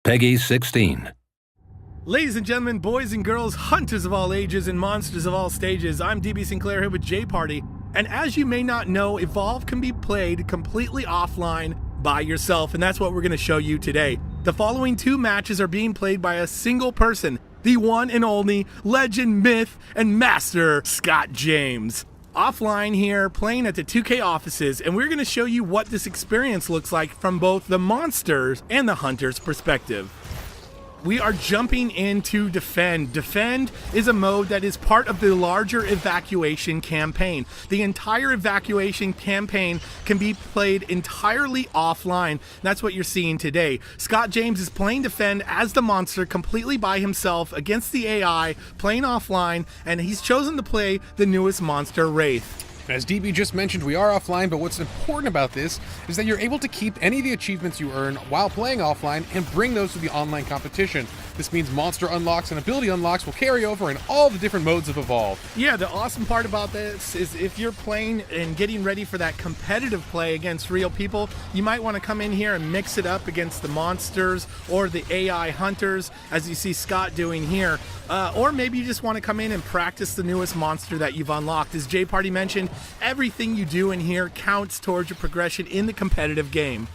Peggy 16. Ladies and gentlemen, boys and girls, hunters of all ages and monsters of all stages, I'm DB Sinclair here with J Party, and as you may not know, Evolve can be played completely offline by yourself, and that's what we're going to show you today. The following two matches are being played by a single person, the one and only legend, myth, and master Scott James. Offline here, playing at the 2K offices, and we're going to show you what this experience looks like from both the monsters and the hunter's perspective. We are jumping into Defend. Defend is a mode that is part of the larger evacuation campaign. The entire evacuation campaign can be played entirely offline. That's what you're seeing today. Scott James is playing Defend as the monster completely by himself against the AI, playing offline, and he's chosen to play the newest monster, Wraith. As DB just mentioned, we are offline, but what's important about this is that you're able to keep any of the achievements you earn while playing offline and bring those to the online competition. This means monster unlocks and ability unlocks will carry over in all the different modes of Evolve. Yeah, the awesome part about this is if you're playing and getting ready for that competitive play against real people, you might want to come in here and mix it up against the monsters or the AI hunters, as you see Scott doing here. Or maybe you just want to come in and practice the newest monster that you've unlocked. As J Party mentioned, everything you do in here counts towards your progression in the competitive game.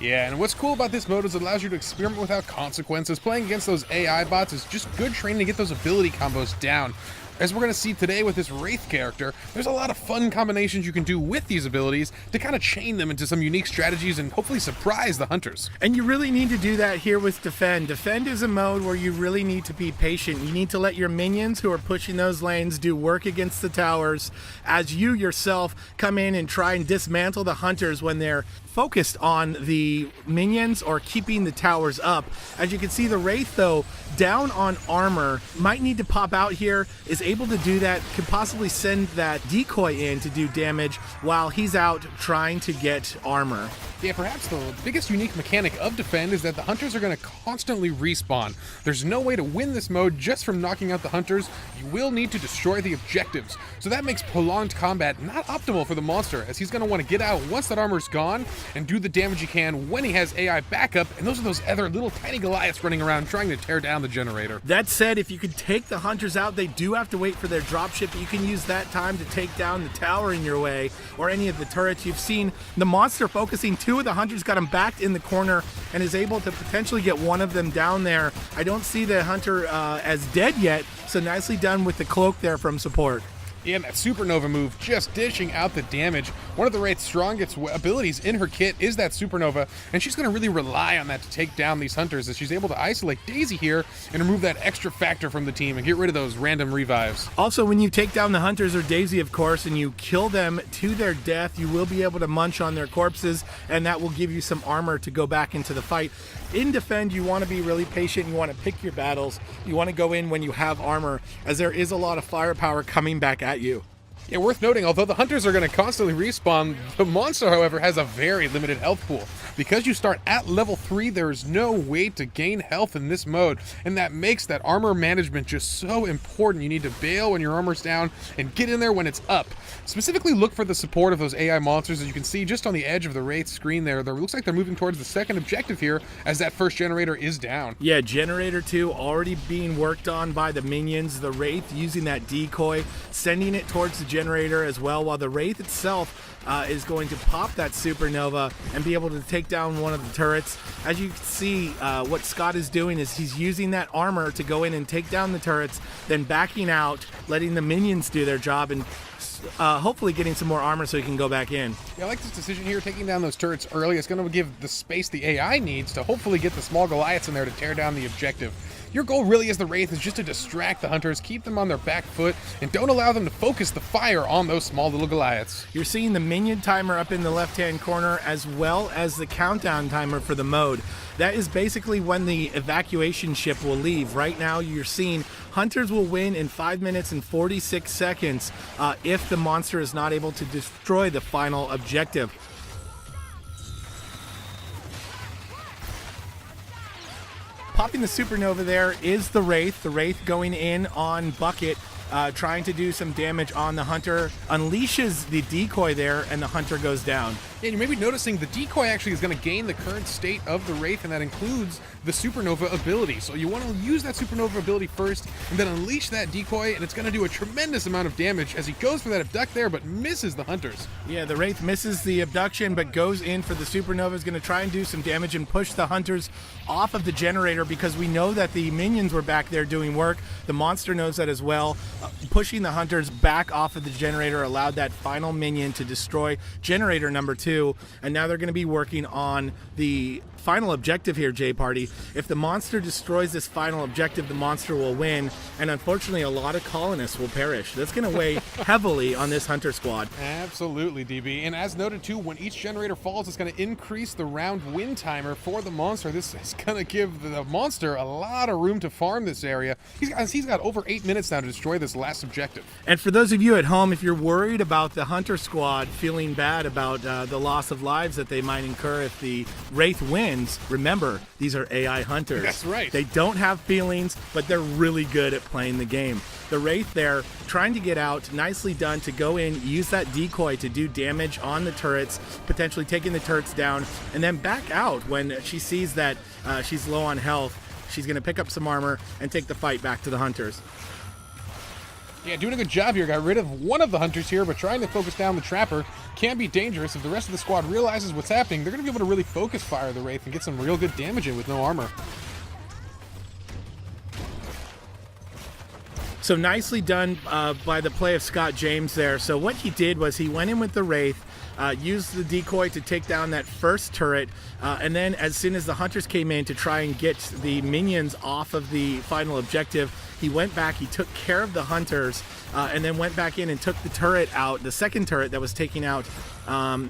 Yeah, and what's cool about this mode is it allows you to experiment without consequences. Playing against those AI bots is just good training to get those ability combos down. As we're going to see today with this Wraith character, there's a lot of fun combinations you can do with these abilities to kind of chain them into some unique strategies and hopefully surprise the hunters. And you really need to do that here with Defend. Defend is a mode where you really need to be patient. You need to let your minions who are pushing those lanes do work against the towers as you yourself come in and try and dismantle the hunters when they're focused on the minions or keeping the towers up. As you can see, the Wraith, though, down on armor, might need to pop out here, is able to do that, could possibly send that decoy in to do damage while he's out trying to get armor. Yeah, perhaps the biggest unique mechanic of Defend is that the hunters are going to constantly respawn. There's no way to win this mode just from knocking out the hunters. You will need to destroy the objectives. So that makes prolonged combat not optimal for the monster, as he's going to want to get out once that armor's gone and do the damage he can when he has AI backup, and those are those other little tiny Goliaths running around trying to tear down the generator. That said, if you could take the hunters out, they do have to wait for their dropship. You can use that time to take down the tower in your way or any of the turrets. You've seen the monster focusing two of the hunters, got him backed in the corner, and is able to potentially get one of them down there. I don't see the hunter as dead yet, so nicely done with the cloak there from support. Yeah, and that Supernova move just dishing out the damage. One of the Wraith's strongest abilities in her kit is that Supernova, and she's going to really rely on that to take down these hunters, as she's able to isolate Daisy here and remove that extra factor from the team and get rid of those random revives. Also, when you take down the hunters or Daisy, of course, and you kill them to their death, you will be able to munch on their corpses, and that will give you some armor to go back into the fight. In Defend, you want to be really patient. You want to pick your battles. You want to go in when you have armor, as there is a lot of firepower coming back at you. Yeah, worth noting, although the hunters are going to constantly respawn, the monster, however, has a very limited health pool. Because you start at level 3, there is no way to gain health in this mode, and that makes that armor management just so important. You need to bail when your armor's down and get in there when it's up. Specifically, look for the support of those AI monsters. As you can see just on the edge of the Wraith screen there, it looks like they're moving towards the second objective here as that first generator is down. Yeah, generator 2 already being worked on by the minions. The Wraith using that decoy, sending it towards the generator as well, while the Wraith itself is going to pop that Supernova and be able to take down one of the turrets. As you can see, what Scott is doing is he's using that armor to go in and take down the turrets, then backing out, letting the minions do their job, and hopefully getting some more armor so he can go back in. Yeah, I like this decision here, taking down those turrets early. It's going to give the space the AI needs to hopefully get the small Goliaths in there to tear down the objective. Your goal really as the Wraith is just to distract the hunters, keep them on their back foot, and don't allow them to focus the fire on those small little Goliaths. You're seeing the minion timer up in the left-hand corner, as well as the countdown timer for the mode. That is basically when the evacuation ship will leave. Right now, you're seeing hunters will win in 5 minutes and 46 seconds if the monster is not able to destroy the final objective. Popping the Supernova there is the Wraith. The Wraith going in on Bucket, trying to do some damage on the Hunter, unleashes the decoy there, and the Hunter goes down. Yeah, you may be noticing the decoy actually is going to gain the current state of the Wraith, and that includes the supernova ability. So you want to use that supernova ability first, and then unleash that decoy, and it's going to do a tremendous amount of damage as he goes for that abduct there, but misses the hunters. Yeah, the Wraith misses the abduction, but goes in for the supernova. Is going to try and do some damage and push the hunters off of the generator, because we know that the minions were back there doing work. The monster knows that as well. Pushing the hunters back off of the generator allowed that final minion to destroy generator number 2, and now they're going to be working on the final objective here, J-Party. If the monster destroys this final objective, the monster will win, and unfortunately a lot of colonists will perish. That's going to weigh heavily on this hunter squad. Absolutely, DB. And as noted too, when each generator falls, it's going to increase the round win timer for the monster. This is going to give the monster a lot of room to farm this area. He's got over 8 minutes now to destroy this last objective. And for those of you at home, if you're worried about the hunter squad feeling bad about the loss of lives that they might incur if the Wraith wins, remember, these are AI hunters. That's right. They don't have feelings, but they're really good at playing the game. The Wraith there, trying to get out, nicely done to go in, use that decoy to do damage on the turrets, potentially taking the turrets down, and then back out when she sees that she's low on health. She's going to pick up some armor and take the fight back to the hunters. Yeah, doing a good job here. Got rid of one of the hunters here, but trying to focus down the trapper can be dangerous. If the rest of the squad realizes what's happening, they're going to be able to really focus fire the Wraith and get some real good damage in with no armor. So nicely done by the play of Scott James there. So what he did was he went in with the Wraith, used the decoy to take down that first turret, and then as soon as the hunters came in to try and get the minions off of the final objective, he went back, he took care of the hunters, and then went back in and took the turret out, the second turret that was taking out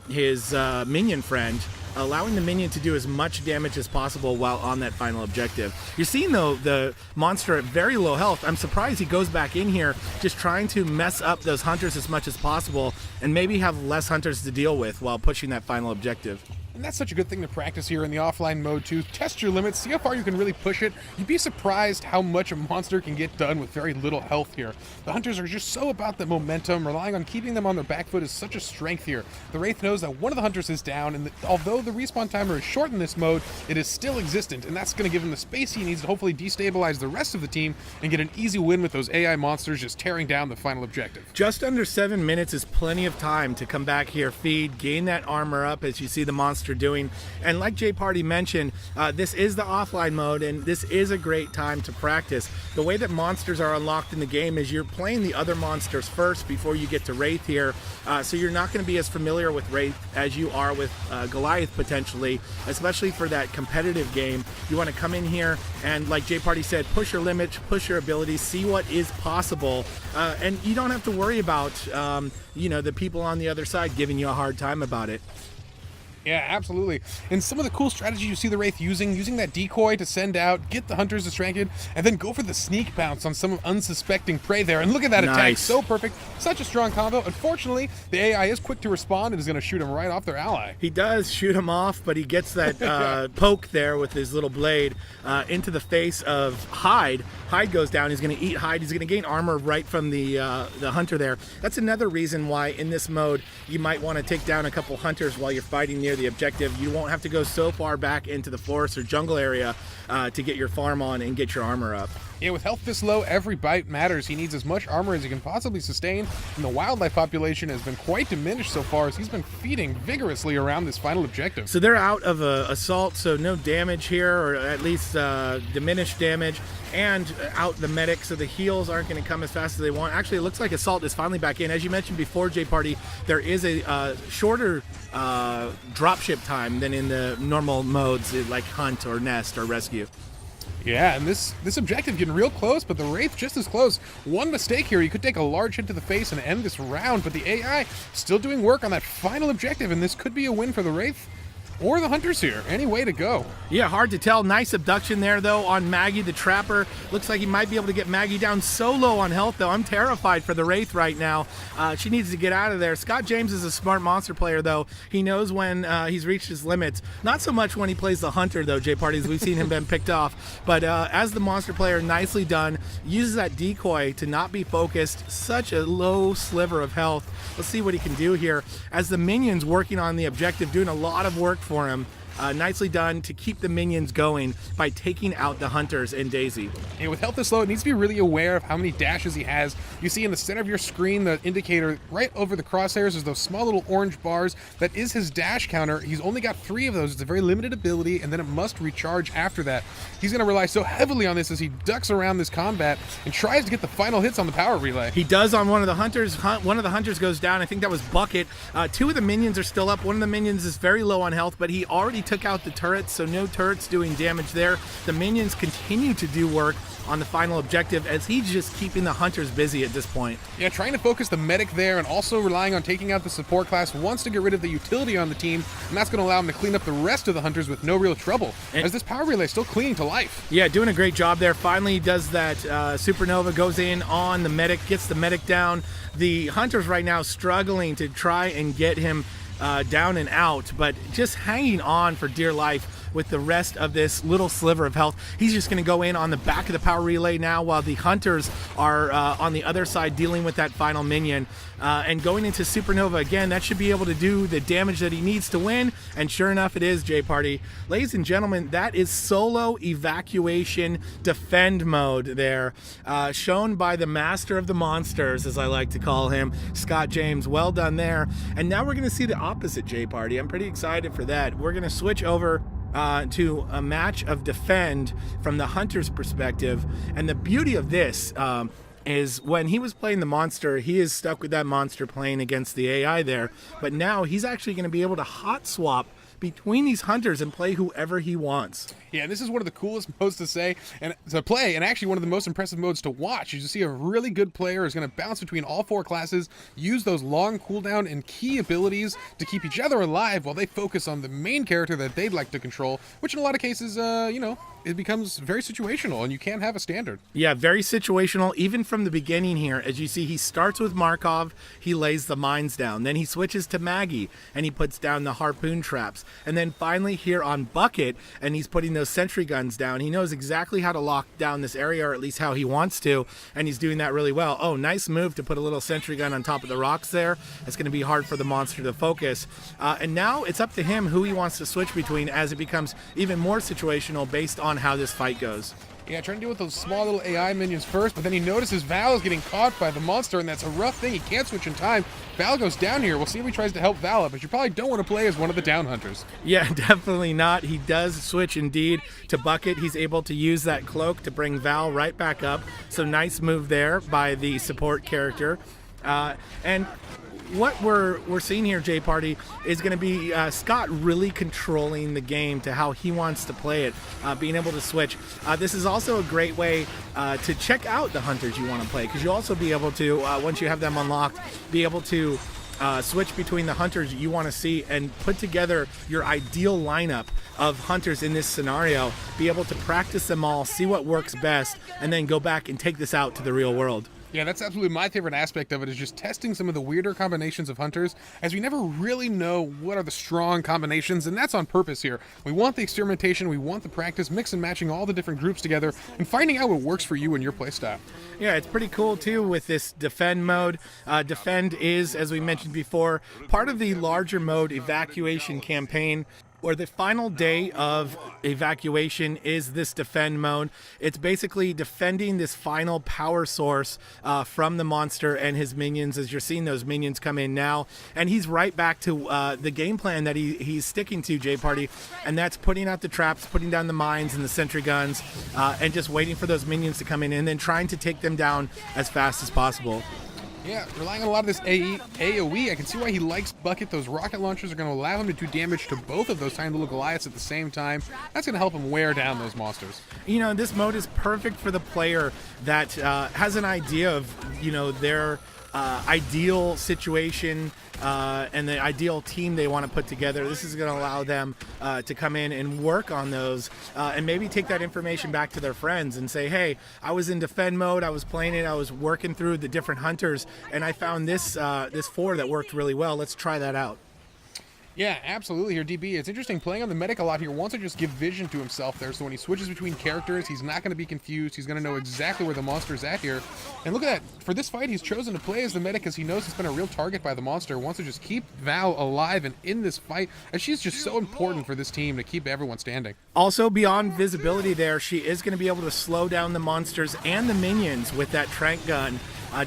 his minion friend, allowing the minion to do as much damage as possible while on that final objective. You're seeing, though, the monster at very low health. I'm surprised he goes back in here just trying to mess up those hunters as much as possible and maybe have less hunters to deal with while pushing that final objective. And that's such a good thing to practice here in the offline mode too. Test your limits, see how far you can really push it. You'd be surprised how much a monster can get done with very little health here. The hunters are just so about the momentum, relying on keeping them on their back foot is such a strength here. The Wraith knows that one of the hunters is down, and although the respawn timer is short in this mode, it is still existent, and that's going to give him the space he needs to hopefully destabilize the rest of the team and get an easy win with those AI monsters just tearing down the final objective. Just under 7 minutes is plenty of time to come back here, feed, gain that armor up as you see the monster doing. And like J-Party mentioned, this is the offline mode, and this is a great time to practice. The way that monsters are unlocked in the game is you're playing the other monsters first before you get to Wraith here, so you're not going to be as familiar with Wraith as you are with Goliath potentially, especially for that competitive game. You want to come in here and, like J-Party said, push your limits, push your abilities, see what is possible, and you don't have to worry about the people on the other side giving you a hard time about it. Yeah, absolutely. And some of the cool strategies you see the Wraith using that decoy to send out, get the hunters distracted, and then go for the sneak bounce on some unsuspecting prey there. And look at that attack, so perfect. Such a strong combo. Unfortunately, the AI is quick to respond and is going to shoot him right off their ally. He does shoot him off, but he gets that poke there with his little blade into the face of Hyde. Hyde goes down. He's going to eat Hyde. He's going to gain armor right from the hunter there. That's another reason why in this mode you might want to take down a couple hunters while you're fighting near the objective. You won't have to go so far back into the forest or jungle area to get your farm on and get your armor up. Yeah, with health this low, every bite matters. He needs as much armor as he can possibly sustain, and the wildlife population has been quite diminished so far as he's been feeding vigorously around this final objective. So they're out of assault, so no damage here, or at least diminished damage, and out the medic, so the heals aren't going to come as fast as they want. Actually, it looks like assault is finally back in. As you mentioned before, J-Party, there is a shorter dropship time than in the normal modes like hunt or nest or rescue. Yeah, and this objective getting real close, but the Wraith just as close. One mistake here, he could take a large hit to the face and end this round, but the AI still doing work on that final objective, and this could be a win for the Wraith. or the hunters here. Any way to go. Yeah, hard to tell. Nice abduction there, though, on Maggie the Trapper. Looks like he might be able to get Maggie down so low on health, though. I'm terrified for the Wraith right now. She needs to get out of there. Scott James is a smart monster player, though. He knows when he's reached his limits. Not so much when he plays the hunter, though, Jay Parties. We've seen him been picked off. But as the monster player, nicely done. Uses that decoy to not be focused. Such a low sliver of health. Let's see what he can do here. As the minions working on the objective, doing a lot of work for him. Nicely done to keep the minions going by taking out the hunters and Daisy. And with health this low, it needs to be really aware of how many dashes he has. You see in the center of your screen, the indicator right over the crosshairs is those small little orange bars. That is his dash counter. He's only got 3 of those. It's a very limited ability, and then it must recharge after that. He's going to rely so heavily on this as he ducks around this combat and tries to get the final hits on the power relay. He does on one of the hunters. One of the hunters goes down. I think that was Bucket. 2 of the minions are still up. One of the minions is very low on health, but he already took out the turrets, so no turrets doing damage there. The minions continue to do work on the final objective as he's just keeping the hunters busy at this point. Yeah, trying to focus the medic there and also relying on taking out the support class. Wants to get rid of the utility on the team, and that's going to allow him to clean up the rest of the hunters with no real trouble, as this power relay is still clinging to life. Yeah, doing a great job there. Finally he does that supernova, goes in on the medic, gets the medic down. The hunters right now struggling to try and get him down and out, but just hanging on for dear life with the rest of this little sliver of health. He's just going to go in on the back of the power relay now while the hunters are on the other side dealing with that final minion. And going into supernova again, that should be able to do the damage that he needs to win, and sure enough it is, J Party. Ladies and gentlemen, that is solo evacuation defend mode there, shown by the master of the monsters, as I like to call him, Scott James. Well done there. And now we're going to see the opposite, J Party. I'm pretty excited for that. We're going to switch over to a match of defend from the hunter's perspective. And the beauty of this is when he was playing the monster, he is stuck with that monster playing against the AI there. But now he's actually going to be able to hot swap between these hunters and play whoever he wants. Yeah, this is one of the coolest modes to say and to play, and actually one of the most impressive modes to watch. You see a really good player is going to bounce between all 4 classes, use those long cooldown and key abilities to keep each other alive while they focus on the main character that they'd like to control, which in a lot of cases, it becomes very situational, and you can't have a standard. Yeah, very situational, even from the beginning here. As you see, he starts with Markov, he lays the mines down. Then he switches to Maggie, and he puts down the harpoon traps. And then finally here on Bucket, and he's putting those sentry guns down. He knows exactly how to lock down this area, or at least how he wants to, and he's doing that really well. Oh, nice move to put a little sentry gun on top of the rocks there. It's going to be hard for the monster to focus. And now it's up to him who he wants to switch between as it becomes even more situational based on how this fight goes. Yeah, trying to deal with those small little AI minions first, but then he notices Val is getting caught by the monster, and that's a rough thing. He can't switch in time. Val goes down here. We'll see if he tries to help Val up, but you probably don't want to play as one of the down hunters. Yeah, definitely not. He does switch indeed to Bucket. He's able to use that cloak to bring Val right back up. So nice move there by the support character. And what we're seeing here, J Party, is going to be Scott really controlling the game to how he wants to play it, being able to switch. This is also a great way to check out the hunters you want to play, because you'll also be able to, once you have them unlocked, be able to switch between the hunters you want to see and put together your ideal lineup of hunters in this scenario, be able to practice them all, see what works best, and then go back and take this out to the real world. Yeah, that's absolutely my favorite aspect of it, is just testing some of the weirder combinations of hunters, as we never really know what are the strong combinations, and that's on purpose here. We want the experimentation, we want the practice, mix and matching all the different groups together, and finding out what works for you and your playstyle. Yeah, it's pretty cool too with this defend mode. Defend is, as we mentioned before, part of the larger mode evacuation campaign, or the final day of evacuation is this defend mode. It's basically defending this final power source from the monster and his minions, as you're seeing those minions come in now. And he's right back to the game plan that he's sticking to, J Party, and that's putting out the traps, putting down the mines and the sentry guns, and just waiting for those minions to come in and then trying to take them down as fast as possible. Yeah, relying on a lot of this AoE, I can see why he likes Bucket. Those rocket launchers are going to allow him to do damage to both of those tiny little Goliaths at the same time. That's going to help him wear down those monsters. You know, this mode is perfect for the player that has an idea of, their ideal situation and the ideal team they want to put together. This is going to allow them to come in and work on those and maybe take that information back to their friends and say, hey, I was in defend mode, I was playing it, I was working through the different hunters, and I found this this 4 that worked really well. Let's try that out. Yeah, absolutely here, DB. It's interesting playing on the medic a lot here. Wants to just give vision to himself there, so when he switches between characters, he's not going to be confused. He's going to know exactly where the monster's at here. And look at that. For this fight, he's chosen to play as the medic because he knows he's been a real target by the monster. Wants to just keep Val alive and in this fight, and she's just so important for this team to keep everyone standing. Also, beyond visibility there, she is going to be able to slow down the monsters and the minions with that trank gun.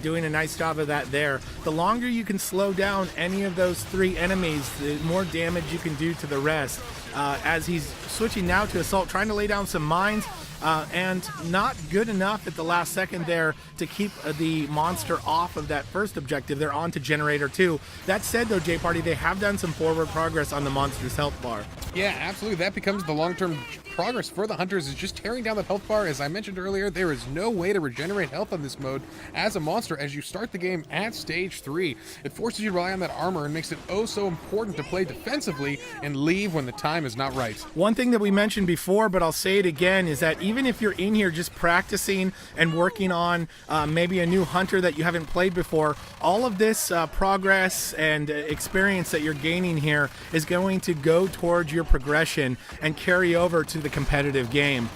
Doing a nice job of that there. The longer you can slow down any of those 3 enemies, the more damage you can do to the rest. As he's switching now to assault, trying to lay down some mines, and not good enough at the last second there to keep the monster off of that first objective. They're on to generator 2. That said though, J-Party, they have done some forward progress on the monster's health bar. Yeah, absolutely. That becomes the long-term progress for the hunters, is just tearing down that health bar. As I mentioned earlier, there is no way to regenerate health on this mode as a monster as you start the game at stage 3. It forces you to rely on that armor and makes it oh so important to play defensively and leave when the time is not right. One thing that we mentioned before, but I'll say it again, is that even if you're in here just practicing and working on maybe a new hunter that you haven't played before, all of this progress and experience that you're gaining here is going to go towards your progression and carry over to the competitive game.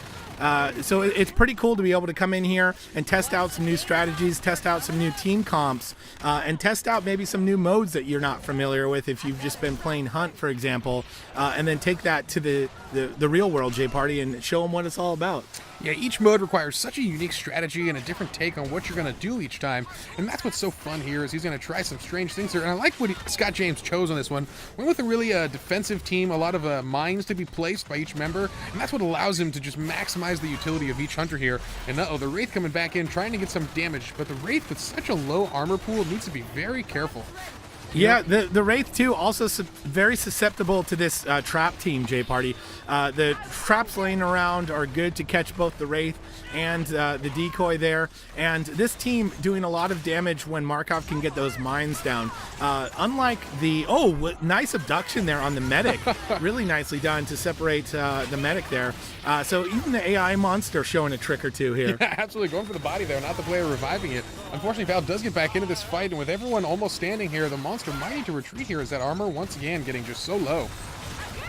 So it's pretty cool to be able to come in here and test out some new strategies, test out some new team comps, and test out maybe some new modes that you're not familiar with if you've just been playing Hunt, for example, and then take that to the real world, J-Party, and show them what it's all about. Yeah, each mode requires such a unique strategy and a different take on what you're going to do each time, and that's what's so fun here, is he's going to try some strange things here. And I like what Scott James chose on this one. Went with a really defensive team, a lot of mines to be placed by each member, and that's what allows him to just maximize the utility of each hunter here. And the Wraith coming back in, trying to get some damage, but the Wraith with such a low armor pool needs to be very careful. Yeah, the Wraith too, also very susceptible to this trap team, J-Party. The traps laying around are good to catch both the Wraith and the decoy there. And this team doing a lot of damage when Markov can get those mines down. Unlike the, nice abduction there on the medic. Really nicely done to separate the medic there. So even the AI monster showing a trick or two here. Yeah, absolutely, going for the body there, not the player reviving it. Unfortunately, Val does get back into this fight, and with everyone almost standing here, the monster might need to retreat here as that armor once again getting just so low.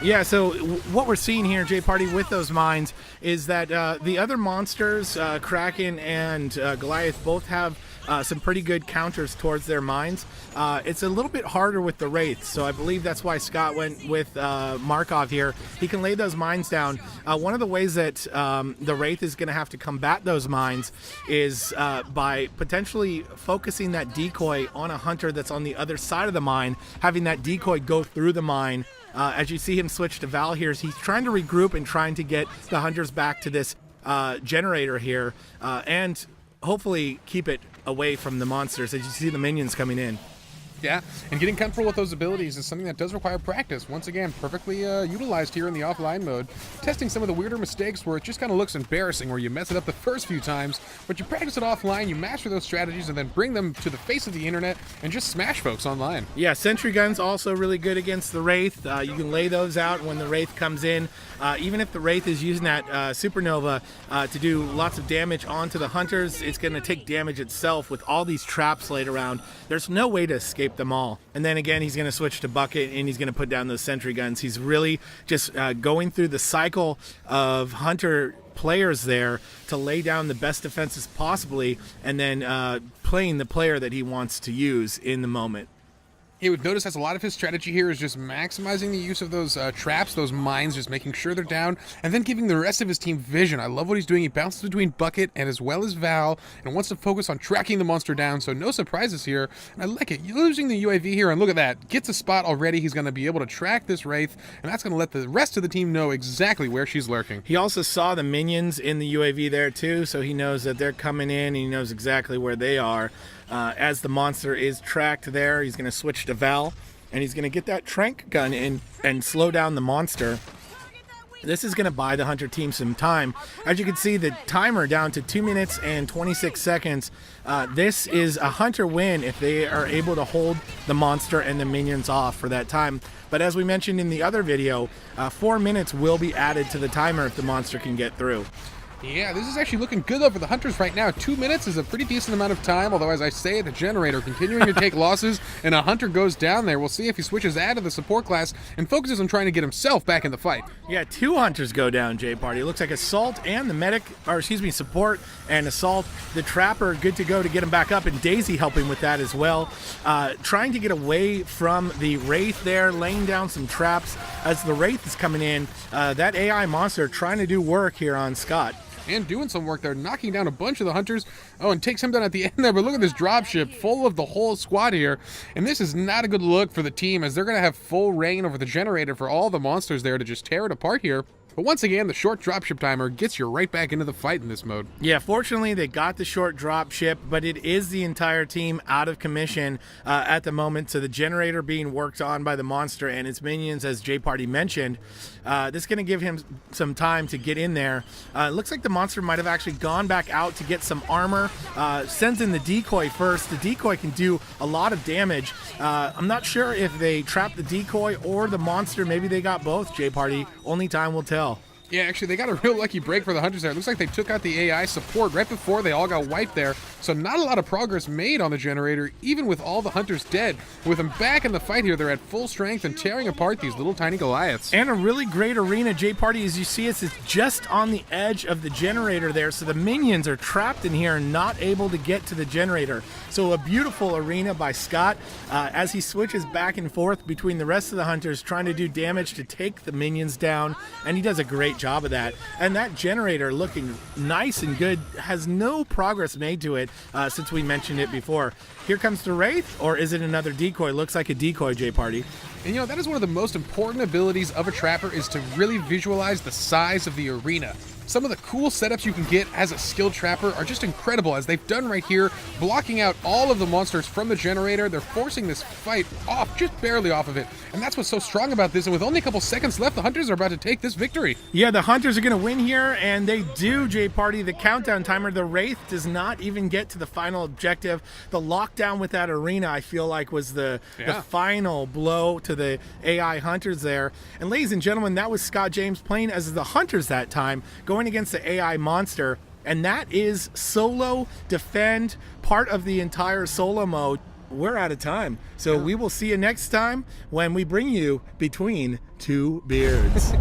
Yeah, so what we're seeing here, J-Party, with those mines is that the other monsters, Kraken and Goliath, both have some pretty good counters towards their mines. It's a little bit harder with the Wraith, so I believe that's why Scott went with Markov here. He can lay those mines down. One of the ways that the Wraith is going to have to combat those mines is by potentially focusing that decoy on a hunter that's on the other side of the mine, having that decoy go through the mine. As you see him switch to Val here, he's trying to regroup and trying to get the hunters back to this generator here and hopefully keep it away from the monsters as you see the minions coming in. Yeah, and getting comfortable with those abilities is something that does require practice. Once again, perfectly utilized here in the offline mode. Testing some of the weirder mistakes where it just kind of looks embarrassing, where you mess it up the first few times, but you practice it offline, you master those strategies, and then bring them to the face of the internet and just smash folks online. Yeah, sentry guns also really good against the Wraith. You can lay those out when the Wraith comes in. Even if the Wraith is using that supernova to do lots of damage onto the hunters, it's going to take damage itself with all these traps laid around. There's no way to escape them all. And then again, he's going to switch to Bucket and he's going to put down those sentry guns. He's really just going through the cycle of hunter players there to lay down the best defenses possibly, and then playing the player that he wants to use in the moment. You would notice as a lot of his strategy here is just maximizing the use of those traps, those mines, just making sure they're down, and then giving the rest of his team vision. I love what he's doing. He bounces between Bucket and as well as Val, and wants to focus on tracking the monster down, so no surprises here. And I like it. Using the UAV here, and look at that. Gets a spot already. He's going to be able to track this Wraith, and that's going to let the rest of the team know exactly where she's lurking. He also saw the minions in the UAV there too, so he knows that they're coming in, and he knows exactly where they are. As the monster is tracked there, he's going to switch to Val, and he's going to get that trank gun in and slow down the monster. This is going to buy the hunter team some time. As you can see, the timer down to 2 minutes and 26 seconds. This is a hunter win if they are able to hold the monster and the minions off for that time. But as we mentioned in the other video, 4 minutes will be added to the timer if the monster can get through. Yeah, this is actually looking good though for the hunters right now. 2 minutes is a pretty decent amount of time, although as I say, the generator continuing to take losses and a hunter goes down there. We'll see if he switches out of the support class and focuses on trying to get himself back in the fight. Yeah, 2 hunters go down, J Party. It looks like Assault and the medic, or excuse me, support and Assault. The Trapper good to go to get him back up, and Daisy helping with that as well. Trying to get away from the Wraith there, laying down some traps as the Wraith is coming in. That AI monster trying to do work here on Scott. And doing some work there, knocking down a bunch of the hunters. Oh, and takes him down at the end there, but look at this dropship full of the whole squad here. And this is not a good look for the team, as they're going to have full reign over the generator for all the monsters there to just tear it apart here. But once again, the short dropship timer gets you right back into the fight in this mode. Yeah, fortunately, they got the short dropship, but it is the entire team out of commission at the moment. So the generator being worked on by the monster and its minions, as J Party mentioned. This is going to give him some time to get in there. It looks like the monster might have actually gone back out to get some armor. Sends in the decoy first. The decoy can do a lot of damage. I'm not sure if they trapped the decoy or the monster. Maybe they got both, J Party. Only time will tell. Yeah, actually, they got a real lucky break for the hunters there. It looks like they took out the AI support right before they all got wiped there. So not a lot of progress made on the generator, even with all the hunters dead. With them back in the fight here, they're at full strength and tearing apart these little tiny Goliaths. And a really great arena, J Party, as you see us, is just on the edge of the generator there. So the minions are trapped in here and not able to get to the generator. So a beautiful arena by Scott as he switches back and forth between the rest of the hunters, trying to do damage to take the minions down. And he does a great job of that. And that generator looking nice and good, has no progress made to it since we mentioned it before. Here comes the Wraith, or is it another decoy? Looks like a decoy, J Party. And you know, that is one of the most important abilities of a trapper, is to really visualize the size of the arena. Some of the cool setups you can get as a skilled trapper are just incredible, as they've done right here, blocking out all of the monsters from the generator. They're forcing this fight off, just barely off of it. And that's what's so strong about this. And with only a couple seconds left, the hunters are about to take this victory. Yeah, the hunters are going to win here, and they do, J Party. The countdown timer, the Wraith does not even get to the final objective. The lockdown with that arena, I feel like, was the final blow to the AI hunters there. And ladies and gentlemen, that was Scott James playing as the hunters that time, going against the AI monster. And that is solo defend, part of the entire solo mode. We're out of time, so we will see you next time when we bring you Between Two Beards.